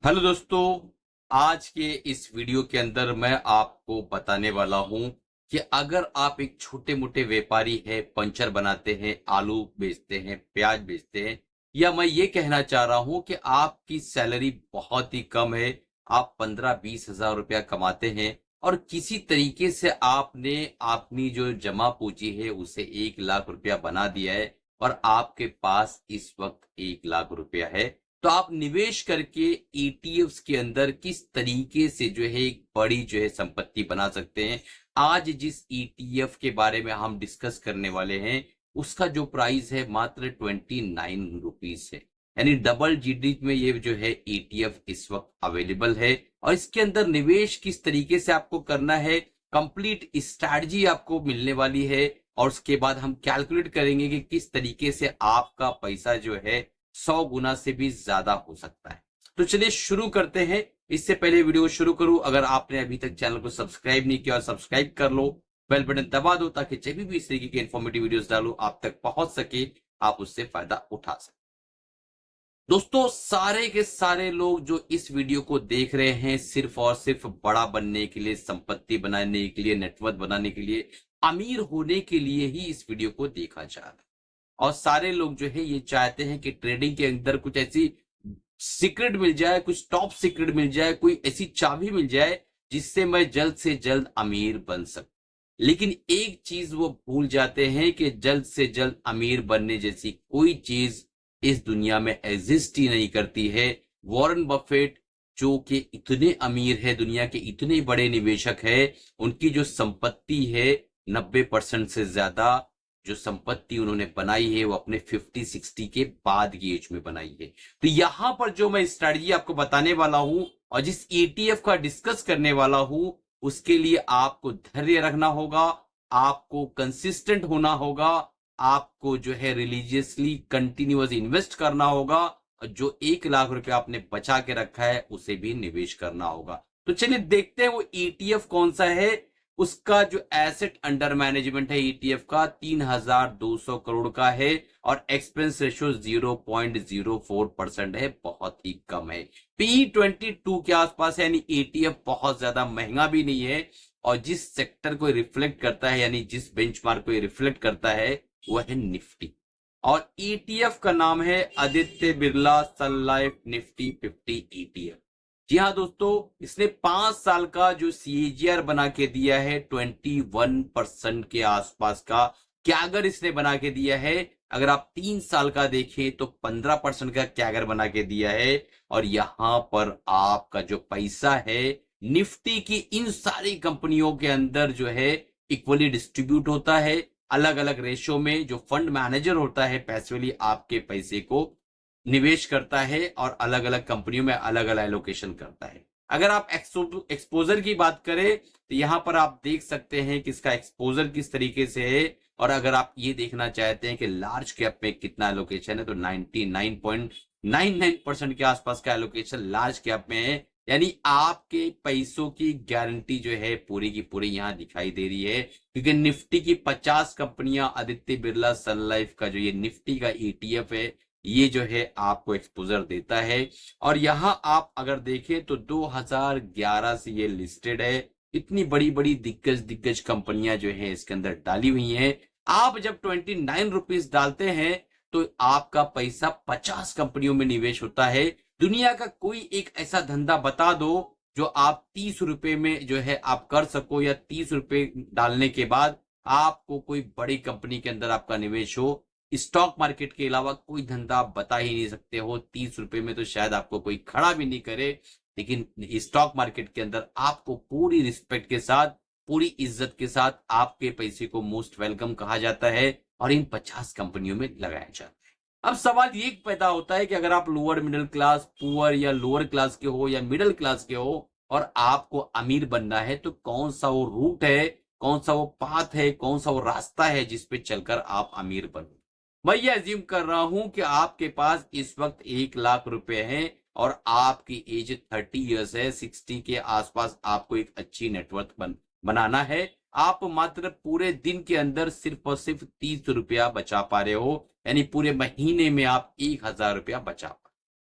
Hello दोस्तों। आज के इस वीडियो के अंदर मैं आपको बताने वाला हूं कि अगर आप एक छोटे मोटे व्यापारी हैं, पंचर बनाते हैं, आलू बेचते हैं, प्याज बेचते हैं, या मैं ये कहना चाह रहा हूं कि आपकी सैलरी बहुत ही कम है, आप 15-20 हजार रुपया कमाते हैं और किसी तरीके से आपने अपनी जो जमा पूंजी है उसे 1 लाख रुपया बना दिया है और आपके पास इस वक्त 1 लाख रुपया है, तो आप निवेश करके ईटीएफ्स के अंदर किस तरीके से जो है एक बड़ी जो है संपत्ति बना सकते हैं। आज जिस ईटीएफ के बारे में हम डिस्कस करने वाले हैं उसका जो प्राइस है मात्र 29 रुपीज है, यानी डबल डिजिट में ये जो है ईटीएफ इस वक्त अवेलेबल है। और इसके अंदर निवेश किस तरीके से आपको करना है, कंप्लीट स्ट्रैटेजी आपको मिलने वाली है और उसके बाद हम कैलकुलेट करेंगे कि किस तरीके से आपका पैसा जो है 100 गुना से भी ज्यादा हो सकता है। तो चलिए शुरू करते हैं। इससे पहले वीडियो शुरू करूं, अगर आपने अभी तक चैनल को सब्सक्राइब नहीं किया और सब्सक्राइब कर लो, बेल बटन दबा दो ताकि जब भी इस तरीके के इन्फॉर्मेटिव वीडियोस डालूं आप तक पहुंच सके, आप उससे फायदा उठा सके। दोस्तों, सारे के सारे लोग जो इस वीडियो को देख रहे हैं सिर्फ और सिर्फ बड़ा बनने के लिए, संपत्ति बनाने के लिए, नेटवर्थ बनाने के लिए, अमीर होने के लिए ही इस वीडियो को देखा जा रहा है। और सारे लोग जो है ये चाहते हैं कि ट्रेडिंग के अंदर कुछ ऐसी सीक्रेट मिल जाए, कुछ टॉप सीक्रेट मिल जाए, कोई ऐसी चाबी मिल जाए जिससे मैं जल्द से जल्द अमीर बन सकूं। लेकिन एक चीज वो भूल जाते हैं कि जल्द से जल्द अमीर बनने जैसी कोई चीज इस दुनिया में एग्जिस्ट ही नहीं करती है। वॉरेन बफेट जो कि इतने अमीर है, दुनिया के इतने बड़े निवेशक है, उनकी जो संपत्ति है 90% से ज्यादा जो संपत्ति उन्होंने बनाई है वो अपने 50-60 के बाद की एज में बनाई है। तो यहां पर जो मैं स्ट्रैटेजी आपको बताने वाला हूं और जिस ईटीएफ का डिस्कस करने वाला हूं उसके लिए आपको धैर्य रखना होगा, आपको कंसिस्टेंट होना होगा, आपको जो है रिलीजियसली कंटिन्यूअस इन्वेस्ट करना होगा और जो 1 लाख रुपया आपने बचा के रखा है उसे भी निवेश करना होगा। तो चलिए देखते हैं वो ईटीएफ कौन सा है। उसका जो एसेट अंडर मैनेजमेंट है ईटीएफ का 3200 करोड़ का है और एक्सपेंस रेशियो 0.04% है, बहुत ही कम है। पी 22 के आसपास है, यानी ईटीएफ बहुत ज्यादा महंगा भी नहीं है और जिस सेक्टर को रिफ्लेक्ट करता है, यानी जिस बेंचमार्क को रिफ्लेक्ट करता है वह है निफ्टी। और ईटीएफ का नाम है आदित्य बिरला सन लाइफ निफ्टी 50 ईटीएफ। जी हाँ दोस्तों, इसने 5 साल का जो सीएजीआर बना के दिया है 21% के आसपास का। कैगर इसने बना के दिया है, अगर आप 3 साल का देखें तो 15% का कैगर बना के दिया है। और यहां पर आपका जो पैसा है निफ्टी की इन सारी कंपनियों के अंदर जो है इक्वली डिस्ट्रीब्यूट होता है, अलग अलग रेशो में। जो फंड मैनेजर होता है पैसिवली आपके पैसे को निवेश करता है और अलग अलग कंपनियों में अलग अलग एलोकेशन करता है। अगर आप एक्सपोजर की बात करें तो यहां पर आप देख सकते हैं कि इसका एक्सपोजर किस तरीके से है। और अगर आप ये देखना चाहते हैं कि लार्ज कैप में कितना एलोकेशन है तो 99.99% के आसपास का एलोकेशन लार्ज कैप में है, यानी आपके पैसों की गारंटी जो है पूरी की पूरी यहां दिखाई दे रही है। क्योंकि निफ्टी की 50 कंपनियां, आदित्य बिरला सन लाइफ का जो ये निफ्टी का ईटीएफ है ये जो है आपको एक्सपोजर देता है। और यहां आप अगर देखें तो 2011 से ये लिस्टेड है। इतनी बड़ी बड़ी दिग्गज दिग्गज कंपनियां जो है इसके अंदर डाली हुई हैं। आप जब 29 रुपीज डालते हैं तो आपका पैसा 50 कंपनियों में निवेश होता है। दुनिया का कोई एक ऐसा धंधा बता दो जो आप 30 रुपए में जो है आप कर सको, या 30 रुपए डालने के बाद आपको कोई बड़ी कंपनी के अंदर आपका निवेश हो। स्टॉक मार्केट के अलावा कोई धंधा आप बता ही नहीं सकते हो। 30 रुपए में तो शायद आपको कोई खड़ा भी नहीं करे, लेकिन स्टॉक मार्केट के अंदर आपको पूरी रिस्पेक्ट के साथ, पूरी इज्जत के साथ आपके पैसे को मोस्ट वेलकम कहा जाता है और इन 50 कंपनियों में लगाया जाता है। अब सवाल ये पैदा होता है कि अगर आप लोअर मिडिल क्लास, पुअर या लोअर क्लास के हो या मिडिल क्लास के हो और आपको अमीर बनना है तो कौन सा वो रूट है, कौन सा वो पाथ है, कौन सा वो रास्ता है जिसपे चलकर आप अमीर बनो। मैं ये अज्यूम कर रहा हूं कि आपके पास इस वक्त 1 लाख रुपए हैं और आपकी एज 30 ईयर्स है। 60 के आसपास आपको एक अच्छी नेटवर्थ बनाना है। आप मात्र पूरे दिन के अंदर सिर्फ और सिर्फ 30 रुपया बचा पा रहे हो, यानी पूरे महीने में आप 1000 रुपया बचा पा।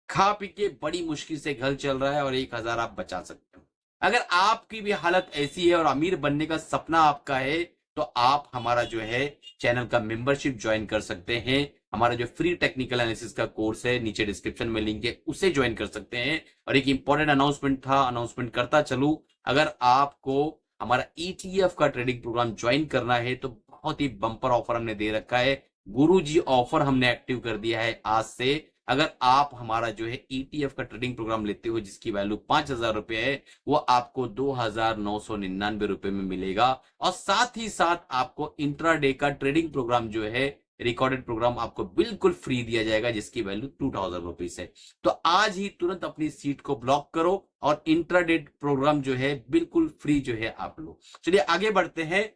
खा पी के बड़ी मुश्किल से घर चल रहा है और 1,000 आप बचा सकते हो। अगर आपकी भी हालत ऐसी है और अमीर बनने का सपना आपका है, तो आप हमारा जो है चैनल का मेंबरशिप ज्वाइन कर सकते हैं। हमारा जो फ्री टेक्निकल एनालिसिस का कोर्स है, नीचे डिस्क्रिप्शन में लिंक है, उसे ज्वाइन कर सकते हैं। और एक इंपॉर्टेंट अनाउंसमेंट करता चलूं, अगर आपको हमारा ETF का ट्रेडिंग प्रोग्राम ज्वाइन करना है तो बहुत ही बम्पर ऑफर हमने दे रखा है। गुरुजी ऑफर हमने एक्टिव कर दिया है आज से। अगर आप हमारा जो है ETF का ट्रेडिंग प्रोग्राम लेते हो जिसकी वैल्यू 5,000 रुपए है, वो आपको 2,999 रुपए में मिलेगा। और साथ ही साथ आपको इंट्राडे का ट्रेडिंग प्रोग्राम जो है, रिकॉर्डेड प्रोग्राम आपको बिल्कुल फ्री दिया जाएगा जिसकी वैल्यू 2,000 रुपीज है। तो आज ही तुरंत अपनी सीट को ब्लॉक करो और इंट्राडे प्रोग्राम जो है बिल्कुल फ्री जो है आप लो। चलिए आगे बढ़ते हैं।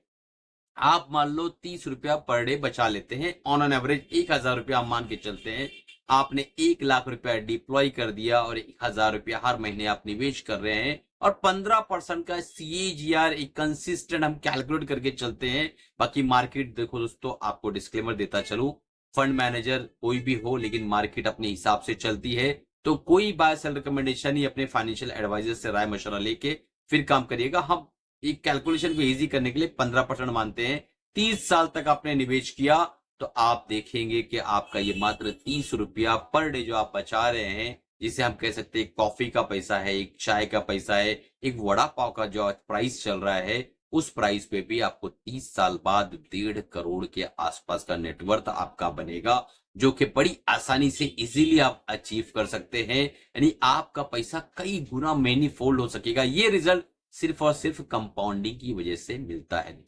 आप मान लो 30 रुपया पर डे बचा लेते हैं, ऑन एन एवरेज 1,000 रुपया हम मान के चलते हैं। आपने 1,00,000 रुपया डिप्लॉय कर दिया और 1,000 रुपया हर महीने आप निवेश कर रहे हैं और 15% का CAGR एक कंसिस्टेंट हम कैलकुलेट करके चलते हैं। बाकी मार्केट देखो दोस्तों, आपको डिस्क्लेमर देता चलूं, फंड मैनेजर कोई भी हो लेकिन मार्केट अपने हिसाब से चलती है। तो कोई बाय सेल रिकमेंडेशन ही अपने फाइनेंशियल एडवाइजर से राय मशवरा लेके फिर काम करिएगा। हम एक कैलकुलेशन को इजी करने के लिए 15% मानते हैं। 30 साल तक आपने निवेश किया तो आप देखेंगे कि आपका ये मात्र 30 रुपया पर डे जो आप बचा रहे हैं, जिसे हम कह सकते हैं कॉफी का पैसा है, एक चाय का पैसा है, एक वड़ा पाव का जो प्राइस चल रहा है, उस प्राइस पे भी आपको 30 साल बाद 1.5 करोड़ के आसपास का नेटवर्थ आपका बनेगा, जो कि बड़ी आसानी से इजीली आप अचीव कर सकते हैं। यानी आपका पैसा कई गुना मैनी फोल्ड हो सकेगा। ये रिजल्ट सिर्फ और सिर्फ कंपाउंडिंग की वजह से मिलता है।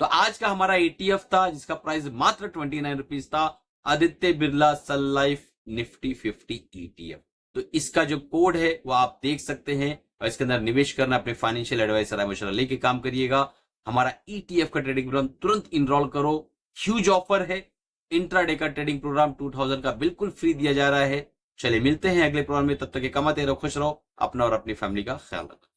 तो आज का हमारा ETF था जिसका प्राइस मात्र 29 रुपीज था, आदित्य बिरला सन लाइफ निफ्टी 50 ETF। तो इसका जो कोड है वो आप देख सकते हैं और इसके अंदर निवेश करना, अपने फाइनेंशियल एडवाइजर राय मशवरा लेके काम करिएगा। हमारा ETF का ट्रेडिंग प्रोग्राम तुरंत इनरोल करो, ह्यूज ऑफर है। इंट्राडे का ट्रेडिंग प्रोग्राम 2,000 का बिल्कुल फ्री दिया जा रहा है। चलिए मिलते हैं अगले प्रोग्राम में, तब तक कमाते रहो, खुश रहो, अपना और अपनी फैमिली का ख्याल रखो।